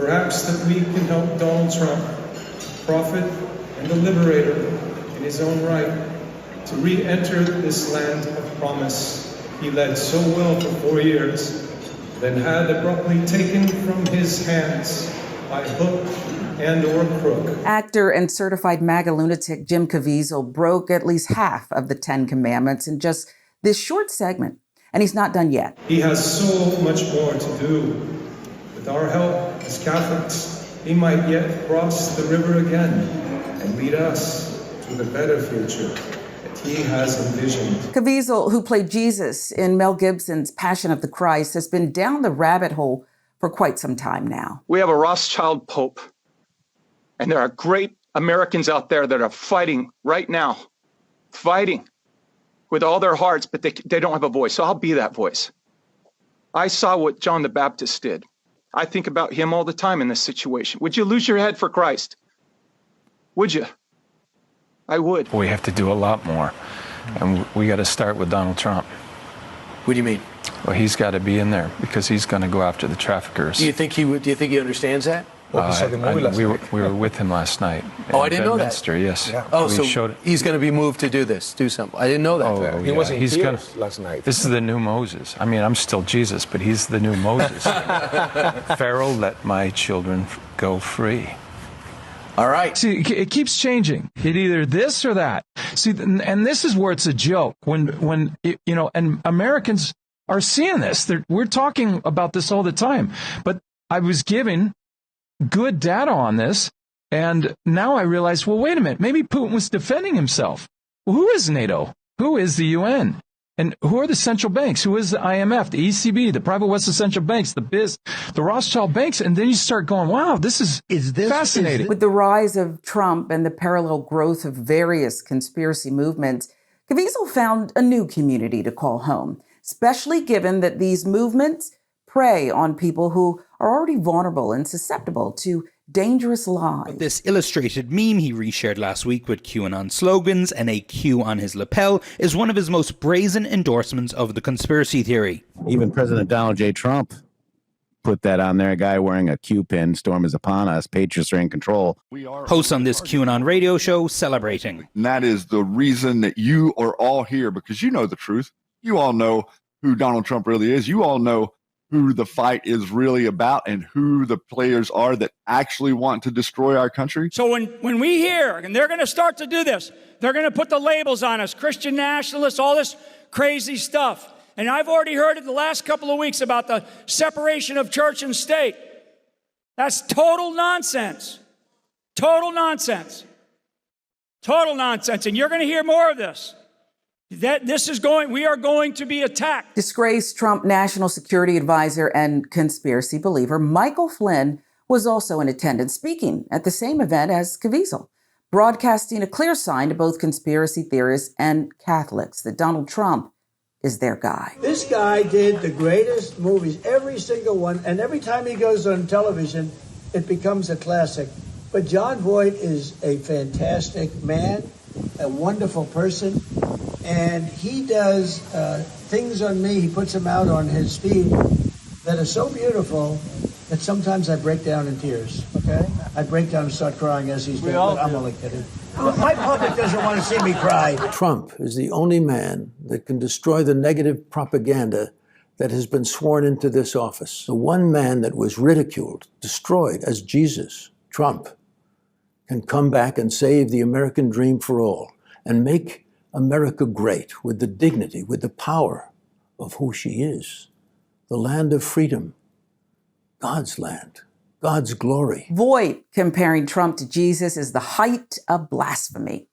Perhaps that we can help Donald Trump, prophet and the liberator in his own right, to re-enter this land of promise he led so well for 4 years, then had abruptly taken from his hands by hook and or crook. Actor and certified MAGA lunatic Jim Caviezel broke at least half of the 10 commandments in just this short segment, and he's not done yet. He has so much more to do. With our help as Catholics, he might yet cross the river again and lead us to the better future that he has envisioned. Caviezel, who played Jesus in Mel Gibson's Passion of the Christ, has been down the rabbit hole for quite some time now. We have a Rothschild Pope, and there are great Americans out there that are fighting right now, fighting with all their hearts, but they don't have a voice. So I'll be that voice. I saw what John the Baptist did. I think about him all the time in this situation. Would you lose your head for Christ? Would you? I would. We have to do a lot more, and we got to start with Donald Trump. What do you mean? Well, he's got to be in there because he's going to go after the traffickers. Do you think he would? Do you think he understands that? We were with him last night. Oh, I didn't know that. Bedminster, yes. Yeah. Oh, we so he's going to be moved to do something. I didn't know that. Oh, he wasn't here last night. This is the new Moses. I mean, I'm still Jesus, but he's the new Moses. Pharaoh, let my children go free. All right. See, it keeps changing. It either this or that. See, and this is where it's a joke. When and Americans are seeing this. We're talking about this all the time. But I was given good data on this, and now I realize, well, wait a minute. Maybe Putin was defending himself. Well, who is NATO? Who is the UN? And who are the central banks? Who is the IMF, the ECB, the private West central banks, the the Rothschild banks? And then you start going, wow, this is fascinating. With the rise of Trump and the parallel growth of various conspiracy movements, Caviezel found a new community to call home, especially given that these movements prey on people who are already vulnerable and susceptible to dangerous lies. This illustrated meme he reshared last week with QAnon slogans and a Q on his lapel is one of his most brazen endorsements of the conspiracy theory. Even President Donald J. Trump put that on there, a guy wearing a Q pin, storm is upon us, patriots are in control. Hosts on this QAnon radio show celebrating. And that is the reason that you are all here, because you know the truth. You all know who Donald Trump really is. You all know who the fight is really about and who the players are that actually want to destroy our country. So when we hear, and they're going to start to do this, they're going to put the labels on us, Christian nationalists, all this crazy stuff. And I've already heard it the last couple of weeks about the separation of church and state. That's total nonsense. Total nonsense. Total nonsense. And you're going to hear more of this. We are going to be attacked. Disgraced Trump national security advisor and conspiracy believer Michael Flynn was also in attendance, speaking at the same event as Caviezel, broadcasting a clear sign to both conspiracy theorists and Catholics that Donald Trump is their guy. This guy did the greatest movies, every single one, and every time he goes on television, it becomes a classic. But John Voight is a fantastic man, a wonderful person, and he does things on me, he puts them out on his feed that are so beautiful that sometimes I break down in tears, okay? I break down and start crying as he's doing, but I'm only kidding. My public doesn't want to see me cry. Trump is the only man that can destroy the negative propaganda that has been sworn into this office. The one man that was ridiculed, destroyed as Jesus, Trump, can come back and save the American dream for all and make America great with the dignity, with the power of who she is. The land of freedom, God's land, God's glory. Voight comparing Trump to Jesus is the height of blasphemy.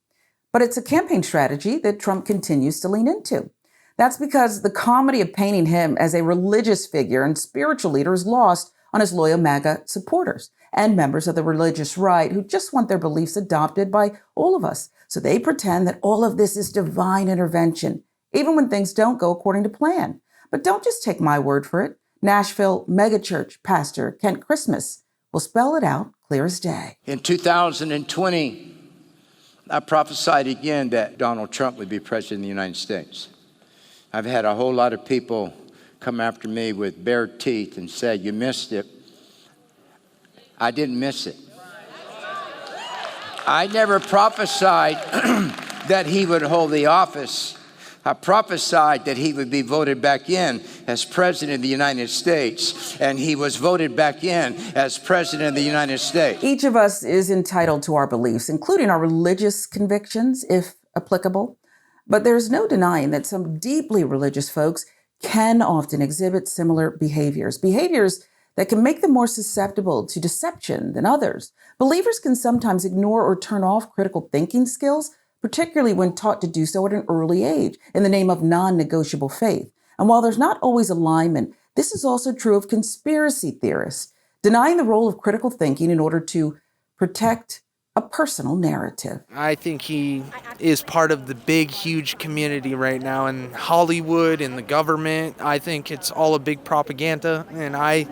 But it's a campaign strategy that Trump continues to lean into. That's because the comedy of painting him as a religious figure and spiritual leader is lost on his loyal MAGA supporters and members of the religious right who just want their beliefs adopted by all of us. So they pretend that all of this is divine intervention, even when things don't go according to plan. But don't just take my word for it. Nashville megachurch pastor Kent Christmas will spell it out clear as day. In 2020, I prophesied again that Donald Trump would be president of the United States. I've had a whole lot of people come after me with bare teeth and say, you missed it. I didn't miss it. I never prophesied that he would hold the office. I prophesied that he would be voted back in as President of the United States, and he was voted back in as President of the United States. Each of us is entitled to our beliefs, including our religious convictions, if applicable. But there's no denying that some deeply religious folks can often exhibit similar behaviors that can make them more susceptible to deception than others. Believers can sometimes ignore or turn off critical thinking skills, particularly when taught to do so at an early age in the name of non-negotiable faith. And while there's not always alignment, this is also true of conspiracy theorists, denying the role of critical thinking in order to protect a personal narrative. I think he is part of the big, huge community right now in Hollywood, in the government. I think it's all a big propaganda, and I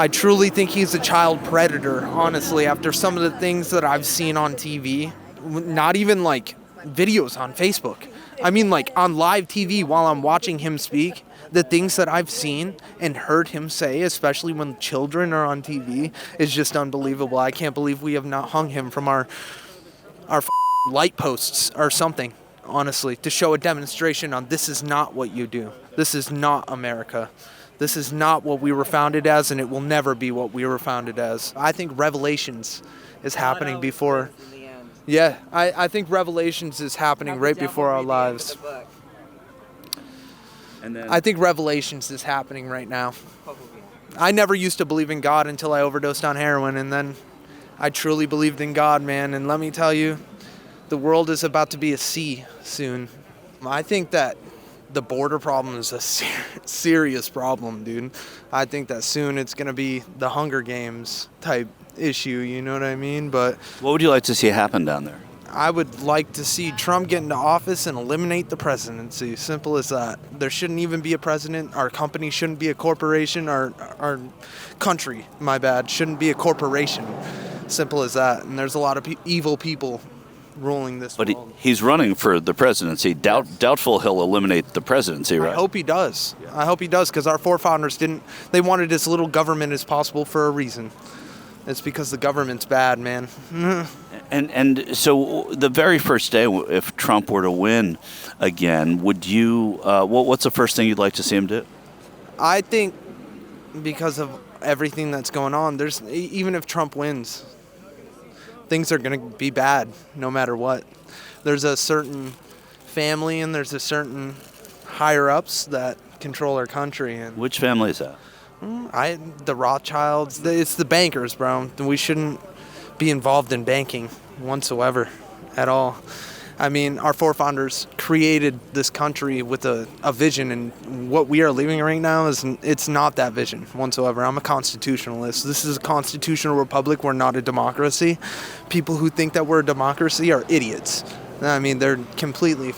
truly think he's a child predator, honestly, after some of the things that I've seen on TV. Not even like videos on Facebook. I mean, like on live TV while I'm watching him speak, the things that I've seen and heard him say, especially when children are on TV, is just unbelievable. I can't believe we have not hung him from our light posts or something, honestly, to show a demonstration on this is not what you do. This is not America. This is not what we were founded as, and it will never be what we were founded as. I think Revelations is happening before. Yeah, I think Revelations is happening right before our lives. I think Revelations is happening right now. I never used to believe in God until I overdosed on heroin, and then I truly believed in God, man. And let me tell you, the world is about to be a sea soon. I think that the border problem is a serious problem, dude. I think that soon it's going to be the Hunger Games type issue, you know what I mean? But what would you like to see happen down there? I would like to see Trump get into office and eliminate the presidency. Simple as that. There shouldn't even be a president. Our company shouldn't be a corporation. Our country, my bad, shouldn't be a corporation. Simple as that. And there's a lot of evil people ruling this world. But he's running for the presidency. Doubtful he'll eliminate the presidency, right? I hope he does. I hope he does, because our forefathers they wanted as little government as possible for a reason. It's because the government's bad, man. And so the very first day, if Trump were to win again, would you, what's the first thing you'd like to see him do? I think because of everything that's going on, even if Trump wins, things are going to be bad no matter what. There's a certain family and there's a certain higher-ups that control our country. And which family is that? The Rothschilds. It's the bankers, bro. We shouldn't be involved in banking whatsoever at all. I mean, our forefathers created this country with a vision, and what we are living right now it's not that vision whatsoever. I'm a constitutionalist. This is a constitutional republic. We're not a democracy. People who think that we're a democracy are idiots. I mean, they're completely